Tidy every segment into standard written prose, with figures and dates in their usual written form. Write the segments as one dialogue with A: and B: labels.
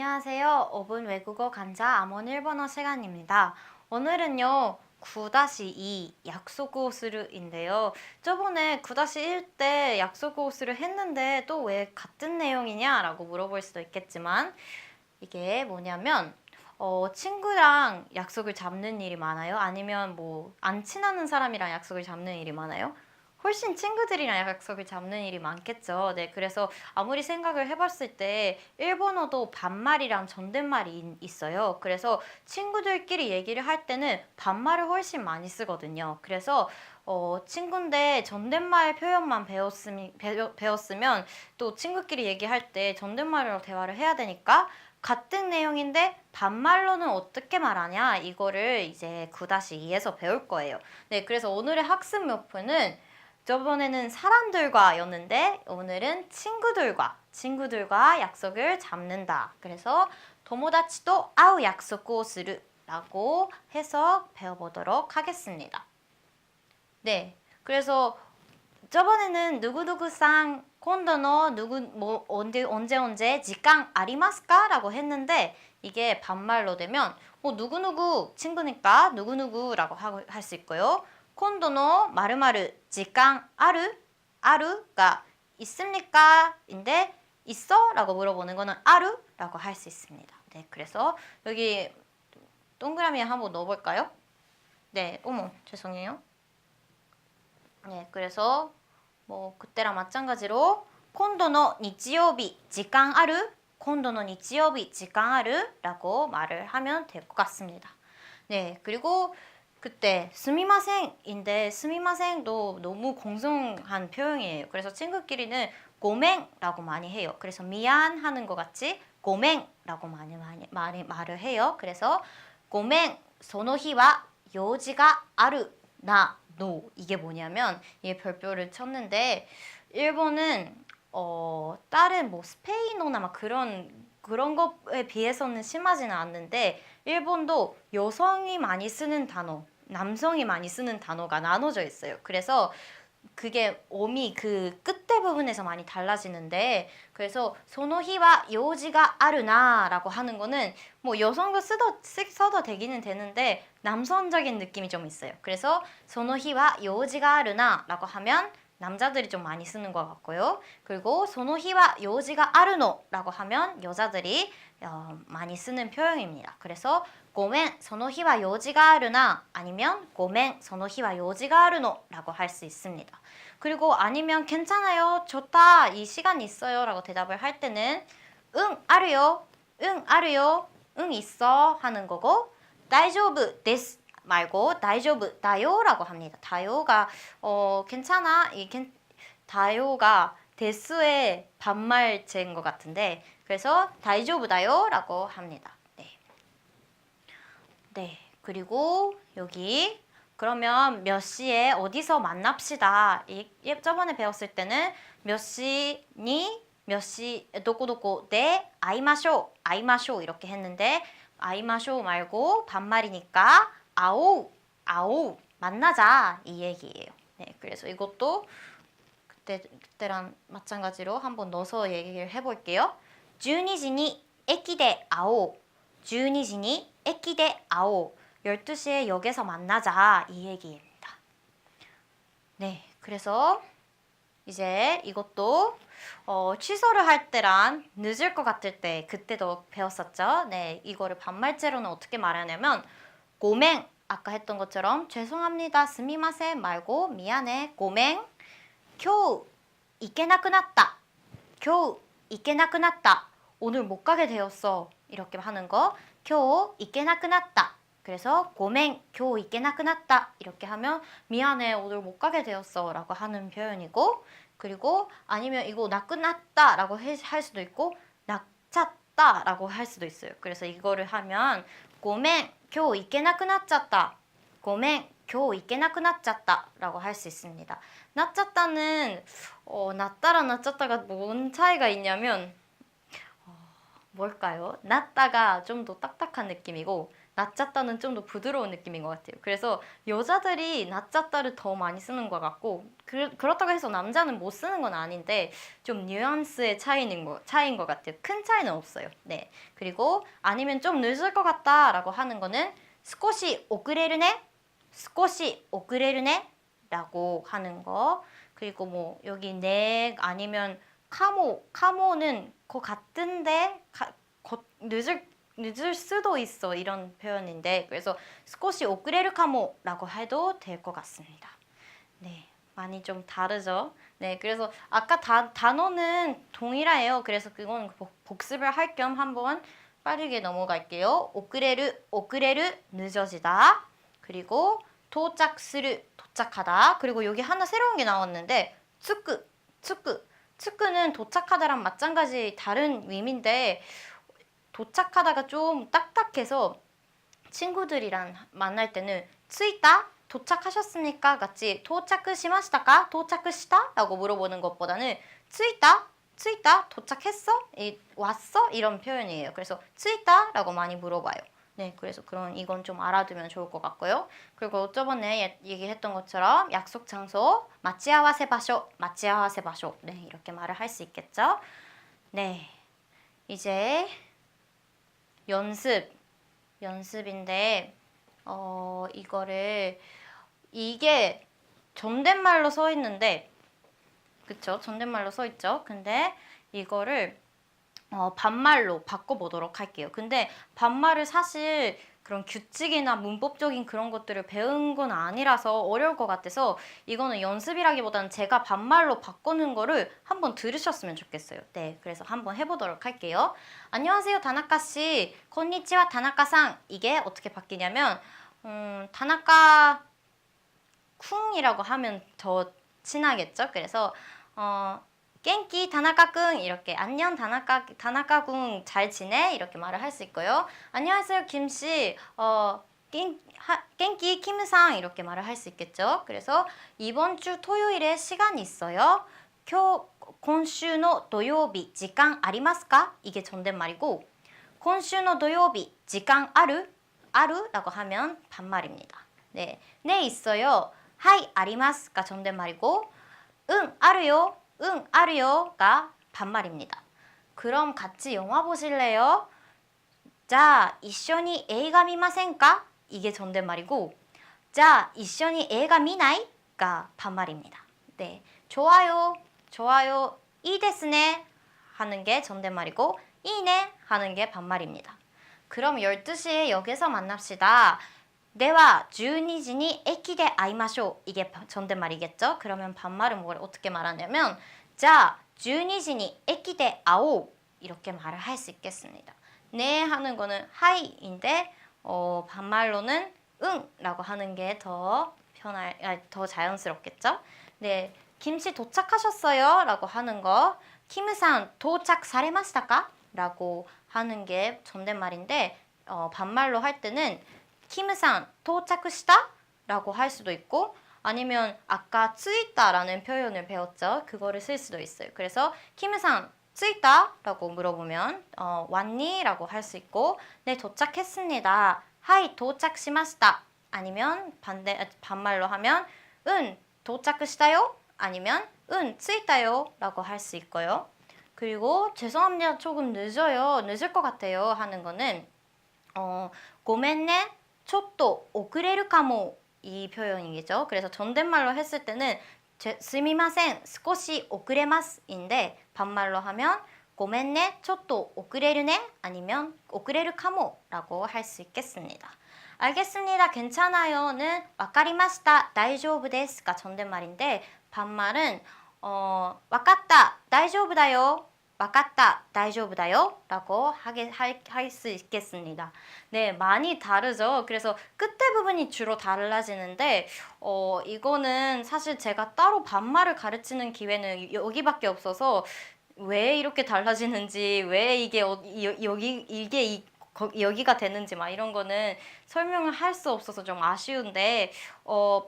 A: 안녕하세요. 5분 외국어 강좌 암원 일본어 시간입니다. 오늘은요. 9-2 약속고스르인데요. 저번에 9-1 때 약속고스르 했는데 또 왜 같은 내용이냐라고 물어볼 수도 있겠지만 이게 뭐냐면 친구랑 약속을 잡는 일이 많아요? 아니면 뭐 안 친하는 사람이랑 약속을 잡는 일이 많아요? 훨씬 친구들이랑 약속을 잡는 일이 많겠죠. 네, 그래서 아무리 생각을 해봤을 때 일본어도 반말이랑 존댓말이 있어요. 그래서 친구들끼리 얘기를 할 때는 반말을 훨씬 많이 쓰거든요. 그래서 친구인데 존댓말 표현만 배웠으면 또 친구끼리 얘기할 때 존댓말로 대화를 해야 되니까 같은 내용인데 반말로는 어떻게 말하냐 이거를 이제 9-2에서 배울 거예요. 네, 그래서 오늘의 학습 목표는 저번에는 사람들과 였는데 오늘은 친구들과 약속을 잡는다. 그래서 도모다치도 아우 약속을 스르라고 해서 배워보도록 하겠습니다. 네, 그래서 저번에는 누구누구상 콘도노 누구 뭐 언제 지강 아리마스까? 라고 했는데 이게 반말로 되면 누구누구 친구니까 누구누구라고 할 수 있고요. 콘도노 마르마르 지강 아르가 있습니까? 인데 있어? 라고 물어보는 거는 아르라고 할 수 있습니다. 네, 그래서 여기 동그라미 한번 넣어볼까요? 네, 어머 죄송해요. 네, 그래서 뭐 그때랑 마찬가지로 今度の 日曜日 時間ある? 今度の 日曜日 時間ある? 라고 말을 하면 될 것 같습니다. 네, 그리고 그때 스미마생인데 스미마생도 너무 공정한 표현이에요. 그래서 친구끼리는 고맹라고 많이 해요. 그래서 미안하는 것 같이 고맹라고 많이 말을 해요. 그래서 고맹 その日は 用事がある 노 이게 뭐냐면 이게 별표를 쳤는데 일본은 다른 뭐 스페인어나 막 그런 것에 비해서는 심하지는 않는데 일본도 여성이 많이 쓰는 단어, 남성이 많이 쓰는 단어가 나눠져 있어요. 그래서 그게 어미 그 끝에 부분에서 많이 달라지는데 그래서 その日は 用事があるな라고 하는 거는 뭐 여성도 써도 되기는 되는데 남성적인 느낌이 좀 있어요. 그래서 その日は 用事があるな라고 하면 남자들이 좀 많이 쓰는 것 같고요. 그리고 その日は 用事があるの라고 하면 여자들이 많이 쓰는 표현입니다. 그래서 ごめんその日は用事があるな 아니면 ごめんその日は用事があるの라고 할 수 있습니다. 그리고 아니면 괜찮아요, 좋다, 이 시간 있어요 라고 대답을 할 때는 응, 아르요, 응, 아르요, 응, 있어 하는 거고 大丈夫です 말고 大丈夫だよ라고 합니다. 다요가 괜찮아, 다요가 데스의 반말체인 것 같은데 그래서 大丈夫だよ라고 합니다. 네, 그리고 여기 그러면 몇 시에 어디서 만납시다. 저번에 배웠을 때는 몇 시니 몇 시 도코도코 네 아이마쇼 이렇게 했는데 아이마쇼 말고 반말이니까 아오 만나자 이 얘기예요. 네, 그래서 이것도 그때랑 마찬가지로 한번 넣어서 얘기를 해볼게요. 12시に 駅で会おう 12시に 駅で会おう 12시에 역에서 만나자 이 얘기입니다. 네, 그래서 이제 이것도 취소를 할 때랑 늦을 것 같을 때 그때도 배웠었죠. 네, 이거를 반말제로는 어떻게 말하냐면 고맹 아까 했던 것처럼 죄송합니다, 스미마센 말고 미안해, 고맹 今日 行けなくなった 今日 行けなくなった 오늘 못 가게 되었어 이렇게 하는 거 今日 行けなくなった 그래서 고맹 今日 行けなくなった 이렇게 하면 미안해 오늘 못 가게 되었어 라고 하는 표현이고 그리고 아니면 이거 나끝났다 라고 할 수도 있고 낙찼다 라고 할 수도 있어요. 그래서 이거를 하면 고맹 今日 行けなくなっちゃった 고맹 今日 行けなくなっちゃった 라고 할 수 있습니다. 낮췄다는 낮다랑 낮췄다가 뭔 차이가 있냐면 뭘까요? 낮다가 좀 더 딱딱한 느낌이고 낮잡다는 좀 더 부드러운 느낌인 것 같아요. 그래서 여자들이 낮잡다를 더 많이 쓰는 것 같고 그렇다고 해서 남자는 못 쓰는 건 아닌데 좀 뉘앙스의 차이인 것 같아요. 큰 차이는 없어요. 네. 그리고 아니면 좀 늦을 것 같다라고 하는 거는 스코시 오그레르네, 스코시 오그레르네 라고 하는 거. 그리고 뭐 여기 네 아니면 카모는 그 같은데 늦을 수도 있어 이런 표현인데 그래서 스코시 오그레르 카모라고 해도 될 것 같습니다. 네, 많이 좀 다르죠. 네, 그래서 아까 단어는 동일해요. 그래서 그건 복습을 할 겸 한번 빠르게 넘어갈게요. 오그레르 늦어지다. 그리고 도착스르 도착하다. 그리고 여기 하나 새로운 게 나왔는데 츠크는 도착하다랑 마찬가지 다른 의미인데 도착하다가 좀 딱딱해서 친구들이랑 만날 때는 츠이다? 도착하셨습니까? 같이 도착시마시다까? 도착시다? 라고 물어보는 것보다는 츠이다? 도착했어? 왔어? 이런 표현이에요. 그래서 츠이다? 라고 많이 물어봐요. 네, 그래서 이건 좀 알아두면 좋을 것 같고요. 그리고 저번에 얘기했던 것처럼 약속 장소, 마치아와세 바쇼. 네, 이렇게 말을 할 수 있겠죠? 네, 이제 연습인데 이게 존댓말로 써 있는데 그쵸? 존댓말로 써 있죠? 근데 이거를 반말로 바꿔보도록 할게요. 근데 반말을 사실 그런 규칙이나 문법적인 그런 것들을 배운 건 아니라서 어려울 것 같아서 이거는 연습이라기보다는 제가 반말로 바꾸는 거를 한번 들으셨으면 좋겠어요. 네, 그래서 한번 해보도록 할게요. 안녕하세요, 다나카 씨. konnichiwa, 다나카상. 이게 어떻게 바뀌냐면 다나카 쿵이라고 하면 더 친하겠죠? 그래서 깽기 다나카군 이렇게 안녕 다나카군 잘 지내? 이렇게 말을 할 수 있고요. 안녕하세요 김씨 깽기 김상 이렇게 말을 할 수 있겠죠. 그래서 이번 주 토요일에 시간 있어요.今週の 土曜日 시간 ありますか? 이게 존댓말이고 今週の 土曜日 시간 ある? 라고 하면 반말입니다. 네, 네 있어요. 하이 あります 가 존댓말이고 응 あるよ 응, 아르요가 반말입니다. 그럼 같이 영화 보실래요? 자, 一緒に 映画 見ませんか? 이게 존댓말이고 자, 一緒に 映画 見ない?가 반말입니다. 네, 좋아요, 이いですね 하는 게 존댓말이고 이네 하는 게 반말입니다. 그럼 12시에 역에서 만납시다. では 12시に 駅で会いましょう. 이게 존댓말이겠죠? 그러면 반말은 어떻게 말하냐면 자, 12시に 駅で会おう. 이렇게 말을 할 수 있겠습니다. 네 하는 거는 하이인데 반말로는 응라고 하는 게 더 자연스럽겠죠? 네, 김씨 도착하셨어요? 라고 하는 거 김さん 도착されましたか? 라고 하는 게 존댓말인데 반말로 할 때는 김さん 도착시다? 라고 할 수도 있고 아니면 아까 쯔이다라는 표현을 배웠죠. 그거를 쓸 수도 있어요. 그래서 김さん 쯔이다? 라고 물어보면 왔니? 라고 할 수 있고 네 도착했습니다. 하이 도착시마시다. 아니면 반말로 하면 도착시다요? 아니면 쯔이다요? 라고 할 수 있고요. 그리고 죄송합니다. 조금 늦을 것 같아요. 하는 거는 고멘네 ちょっと遅れるかも 이 표현이겠죠. 그래서 존댓말로 했을 때는 すみません少し遅れます인데 반말로 하면 ごめんねちょっと遅れるね 아니면 遅れるかも 라고 할 수 있겠습니다. 알겠습니다. 괜찮아요는 わかりました 大丈夫です가 존댓말인데 반말은 わかった大丈夫だよ 와갔다, 다이조부다요? 라고 할 수 있겠습니다. 네, 많이 다르죠. 그래서 끝에 부분이 주로 달라지는데 이거는 사실 제가 따로 반말을 가르치는 기회는 여기밖에 없어서 왜 이렇게 달라지는지, 왜 이게 여기가 되는지 막 이런 거는 설명을 할 수 없어서 좀 아쉬운데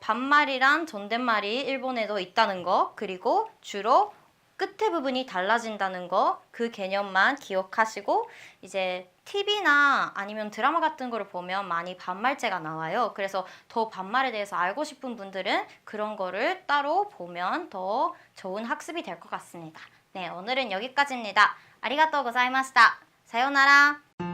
A: 반말이란 존댓말이 일본에도 있다는 거, 그리고 주로 끝에 부분이 달라진다는 거, 그 개념만 기억하시고 이제 TV나 아니면 드라마 같은 거를 보면 많이 반말재가 나와요. 그래서 더 반말에 대해서 알고 싶은 분들은 그런 거를 따로 보면 더 좋은 학습이 될 것 같습니다. 네, 오늘은 여기까지입니다. 아리가또 고자이마시타. 사요나라.